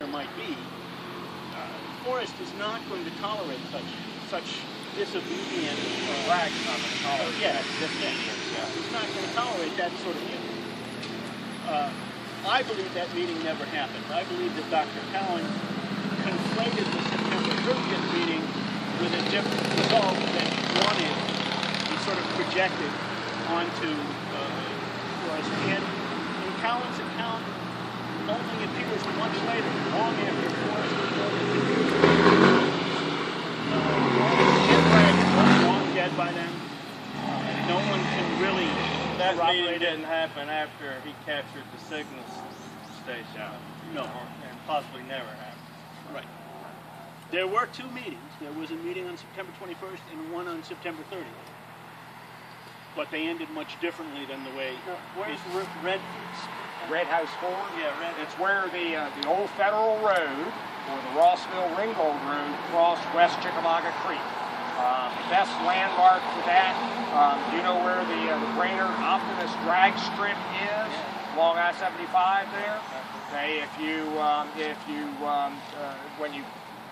there might be, Forrest is not going to tolerate such disobedient. Bragg's not going to tolerate yes, he's not going to tolerate that sort of mutiny. I believe that meeting never happened. I believe that Dr. Cowan conflated the September 30th meeting with a different result that he wanted. He sort of projected onto Forrest. And in Cowan's account, only appears much later, long after Forrest was voted. Bragg was long dead by then. No one can really. That meeting didn't happen after he captured the signal station. No. And possibly never happened. Right. There were two meetings. There was a meeting on September 21st and one on September 30th. But they ended much differently than the way. Where's Red House Ford? Yeah, Red. It's where the old Federal Road, or the Rossville-Ringgold Road, crossed West Chickamauga Creek. The best landmark for that, do you know where the Brainerd Optimist drag strip is? Along I-75 there. Okay, when you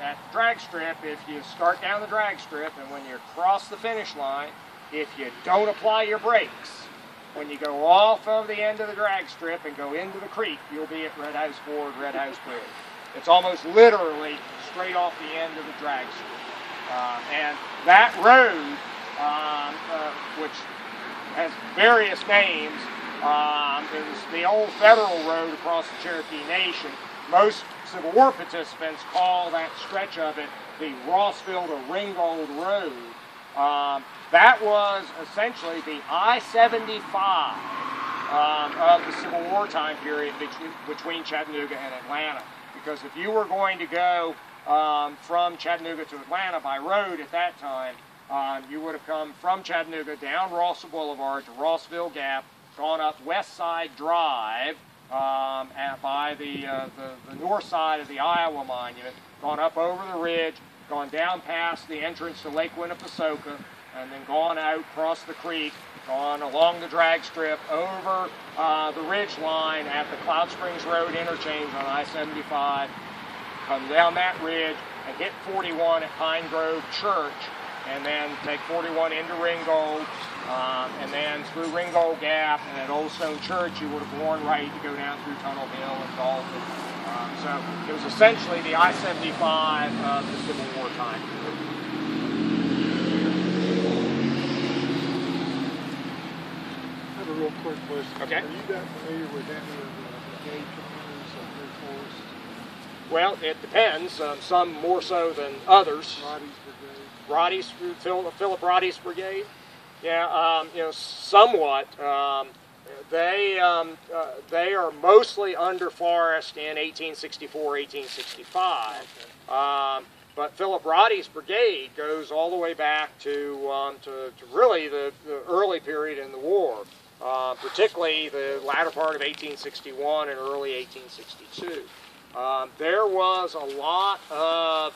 at the drag strip, if you start down the drag strip and when you cross the finish line, if you don't apply your brakes, when you go off of the end of the drag strip and go into the creek, you'll be at Red House Ford, Red House Bridge. It's almost literally straight off the end of the drag strip. And that road, which has various names, is the old Federal Road across the Cherokee Nation. Most Civil War participants call that stretch of it the Rossville to Ringgold Road. That was essentially the I-75 of the Civil War time period between Chattanooga and Atlanta. Because if you were going to go from Chattanooga to Atlanta by road at that time, you would have come from Chattanooga down Rossville Boulevard to Rossville Gap, gone up West Side Drive by the north side of the Iowa Monument, gone up over the ridge, gone down past the entrance to Lake Winnepesaukah, and then gone out across the creek, gone along the drag strip, over the ridge line at the Cloud Springs Road interchange on I-75, come down that ridge and hit 41 at Pine Grove Church, and then take 41 into Ringgold, and then through Ringgold Gap, and at Old Stone Church you would have gone right to go down through Tunnel Hill and Dalton. So it was essentially the I-75 of the Civil War time. I have a real quick question. Okay. Are you that familiar with any of the brigade commanders of New Forest? Well, it depends. Some more so than others. Roddy's brigade? Philip Roddy's brigade. Yeah, somewhat. They are mostly under Forrest in 1864, 1865. Okay. But Philip Roddy's brigade goes all the way back to really the early period in the war, particularly the latter part of 1861 and early 1862. There was a lot of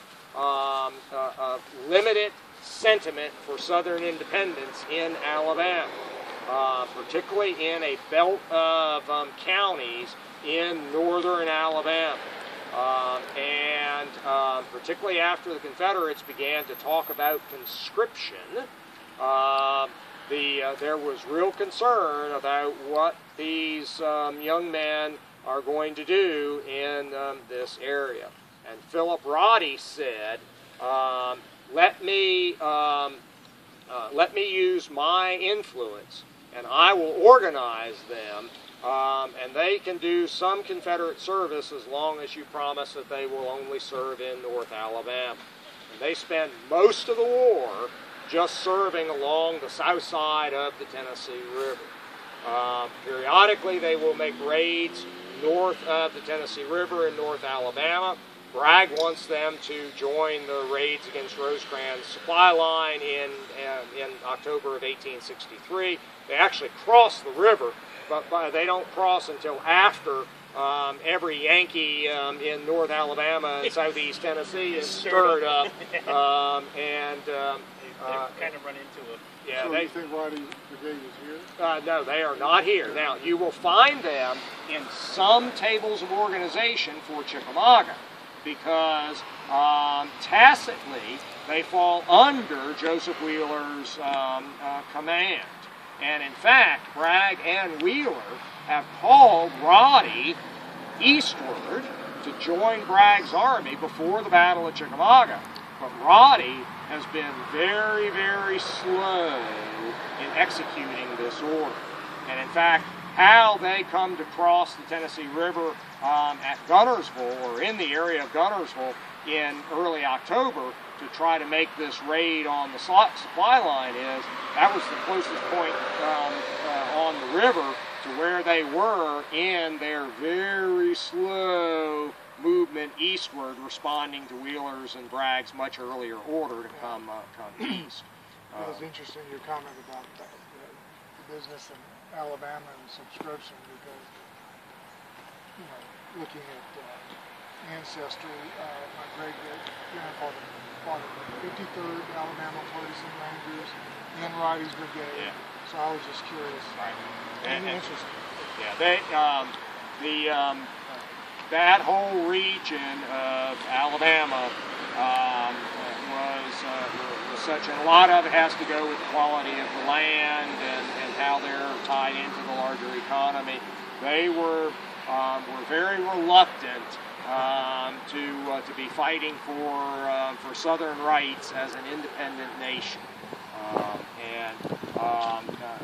limited sentiment for Southern independence in Alabama, particularly in a belt of counties in northern Alabama. And particularly after the Confederates began to talk about conscription, there was real concern about what these young men are going to do in this area. And Philip Roddy said, let me use my influence, and I will organize them, and they can do some Confederate service as long as you promise that they will only serve in North Alabama. And they spent most of the war just serving along the south side of the Tennessee River. Periodically they will make raids north of the Tennessee River in North Alabama. Bragg wants them to join the raids against Rosecrans' supply line in October of 1863. They actually cross the river, but they don't cross until after every Yankee in North Alabama and southeast Tennessee is stirred up, and They've kind of run into it. Yeah, So you think Roddy's brigade is here? no, they are not here. Now, you will find them in some tables of organization for Chickamauga because tacitly they fall under Joseph Wheeler's command. And in fact, Bragg and Wheeler have called Roddy eastward to join Bragg's army before the Battle of Chickamauga. But Roddy has been very, very slow in executing this order. And in fact, how they come to cross the Tennessee River at Gunnersville, or in the area of Gunnersville, in early October to try to make this raid on the supply line that was the closest point on the river to where they were in their very slow movement eastward, responding to Wheeler's and Bragg's much earlier order to come east. It was interesting your comment about the business in Alabama and subscription, because looking at ancestry, my great-grandfather fought in the 53rd Alabama Partisan Rangers and Roddy's brigade. Yeah. So I was just curious. Right. And interesting. Yeah, that whole region of Alabama was such, and a lot of it has to go with the quality of the land and how they're tied into the larger economy. They were very reluctant to be fighting for Southern rights as an independent nation.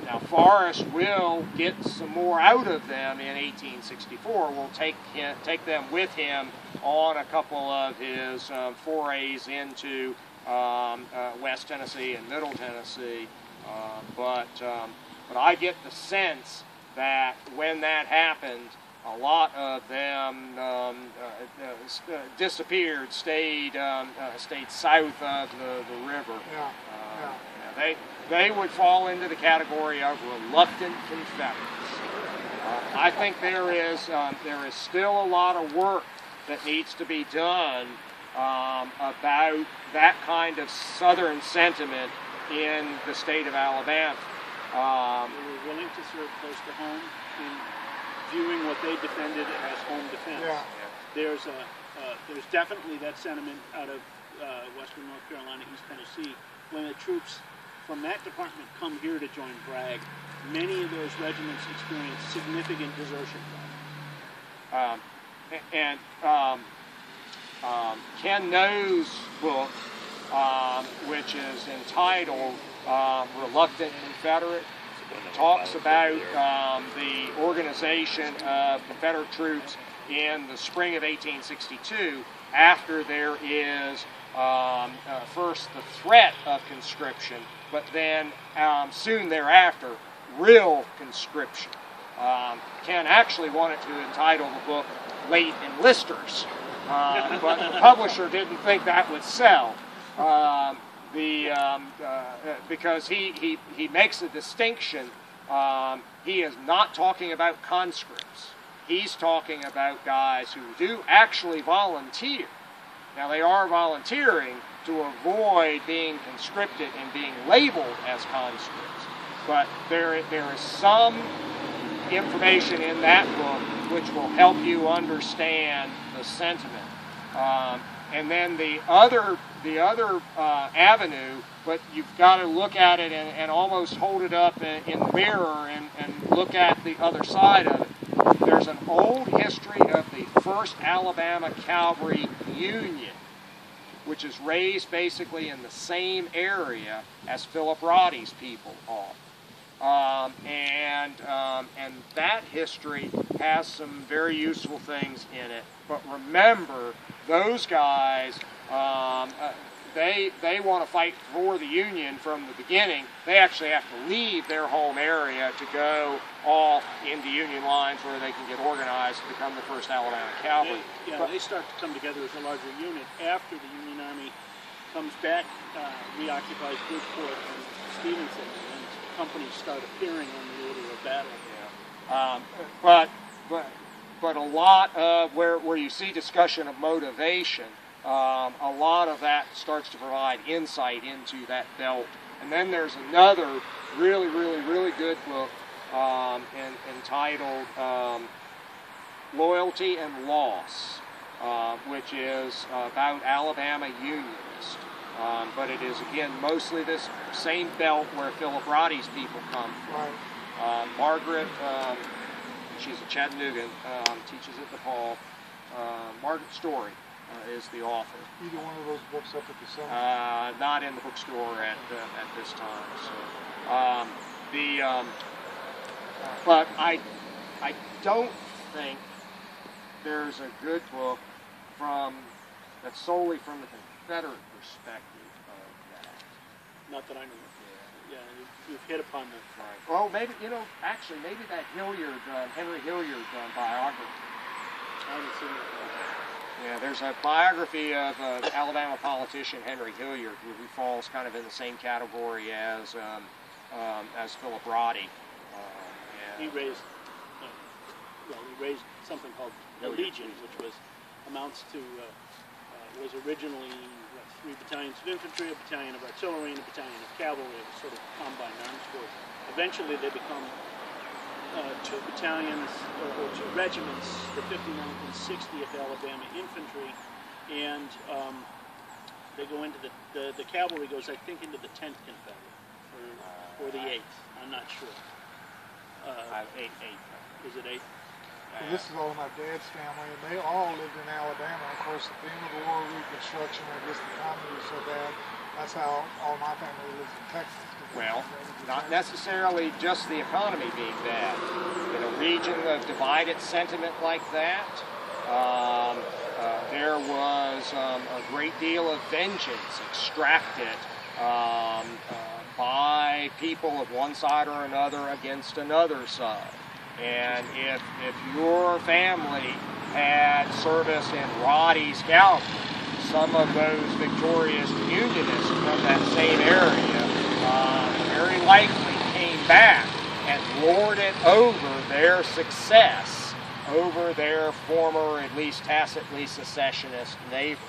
Now Forrest will get some more out of them in 1864. Will take them with him on a couple of his forays into West Tennessee and Middle Tennessee. But I get the sense that when that happened, a lot of them disappeared, stayed south of the river. They would fall into the category of reluctant Confederates. I think there is still a lot of work that needs to be done about that kind of Southern sentiment in the state of Alabama. They were willing to serve close to home in viewing what they defended as home defense. Yeah. There's definitely that sentiment out of Western North Carolina, East Tennessee. When the troops from that department come here to join Bragg, many of those regiments experience significant desertion. Ken No's book, which is entitled Reluctant Confederate, talks about the organization of Confederate troops in the spring of 1862, after there is first the threat of conscription, but then soon thereafter, real conscription. Ken actually wanted to entitle the book Late Enlisters, but the publisher didn't think that would sell. Because he makes a distinction. He is not talking about conscripts. He's talking about guys who do actually volunteer. Now, they are volunteering to avoid being conscripted and being labeled as conscripts. But there is some information in that book which will help you understand the sentiment. And then the other avenue, but you've got to look at it and almost hold it up in the mirror and look at the other side of it. There's an old history of the 1st Alabama Cavalry Union, which is raised basically in the same area as Philip Roddy's people are. And that history has some very useful things in it. But remember, those guys, they want to fight for the Union from the beginning. They actually have to leave their home area to go off into Union lines where they can get organized to become the 1st Alabama Cavalry. They start to come together as a larger unit after the Union Army comes back, reoccupies Bridgeport and Stevenson, and companies start appearing on the order of battle. But a lot of where you see discussion of motivation, a lot of that starts to provide insight into that belt. And then there's another really, really, really good book entitled Loyalty and Loss, which is about Alabama Unionists. But it is, again, mostly this same belt where Philip Roddy's people come from. Right. Margaret, she's a Chattanoogan, teaches at DePaul. Margaret Story is the author. Either one of those books up at the seminar? Not in the bookstore at this time. So, but I don't think there's a good book that's solely from the Confederate perspective of that. Not that I know of. Yeah, you've hit upon the... Right. Well, maybe, actually, maybe that Hilliard, Henry Hilliard biography. I haven't seen it. Yeah, there's a biography of Alabama politician Henry Hilliard, who falls kind of in the same category as Philip Roddy. He raised something called the Legion, which amounts to was originally 3 battalions of infantry, a battalion of artillery, and a battalion of cavalry, a sort of combined arms force. Eventually, they become 2 battalions or 2 regiments, the 59th and 60th Alabama Infantry, and they go into the cavalry goes, I think, into the 10th Confederate or the 8th. I'm not sure. 8. Is it 8th? Well, this is all my dad's family, and they all lived in Alabama. Of course, at the end of the war, Reconstruction, I guess the economy was so bad, that's how all my family lives in Texas. Well, not necessarily just the economy being bad. In a region of divided sentiment like that, there was a great deal of vengeance extracted by people of one side or another against another side. And if your family had service in Roddy's cavalry, some of those victorious Unionists from that same area very likely came back and lorded over their success over their former, at least tacitly, secessionist neighbors.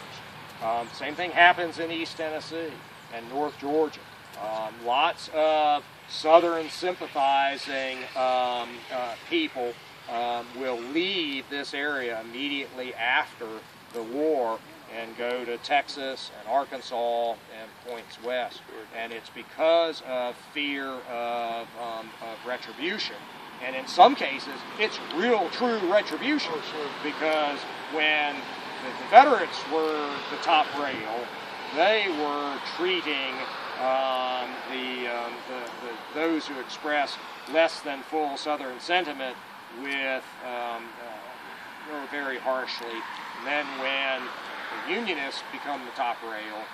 Same thing happens in East Tennessee and North Georgia. Lots of Southern sympathizing people will leave this area immediately after the war and go to Texas and Arkansas and points west. And it's because of fear of retribution. And in some cases, it's real, true retribution. Because when the Confederates were the top rail, they were treating those who expressed less than full Southern sentiment with very harshly. And then when the Unionists become the top rail,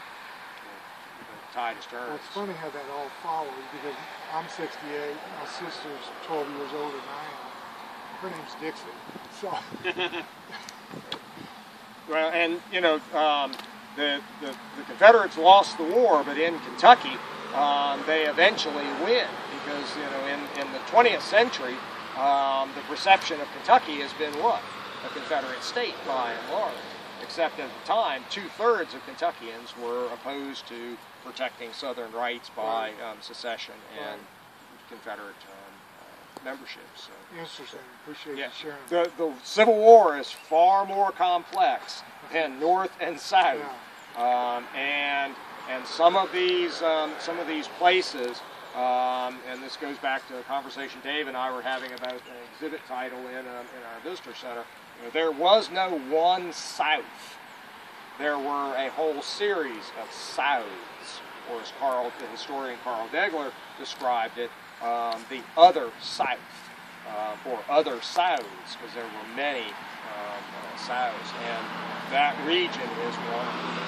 the tide is turned. Well, it's funny how that all follows, because I'm 68, my sister's 12 years older than I am. Her name's Dixie. So. Well, and the Confederates lost the war, but in Kentucky, they eventually win, because in the 20th century, the perception of Kentucky has been what? A Confederate state by and large. Except at the time, 2/3 of Kentuckians were opposed to protecting Southern rights by secession and Confederate membership. So. Interesting. Appreciate you sharing. The Civil War is far more complex than North and South, and some of these places, and this goes back to a conversation Dave and I were having about an exhibit title in our visitor center. There was no one South. There were a whole series of Souths, or as the historian Carl Degler described it, the other South, or other Souths, because there were many Souths, and that region is one of them.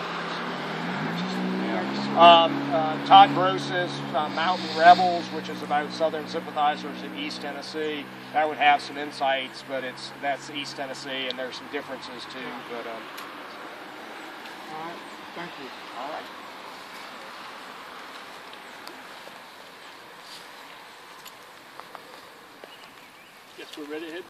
Todd Gross's Mountain Rebels, which is about Southern sympathizers in East Tennessee, that would have some insights, but that's East Tennessee, and there's some differences too. But all right, thank you. All right. Guess we're ready to hit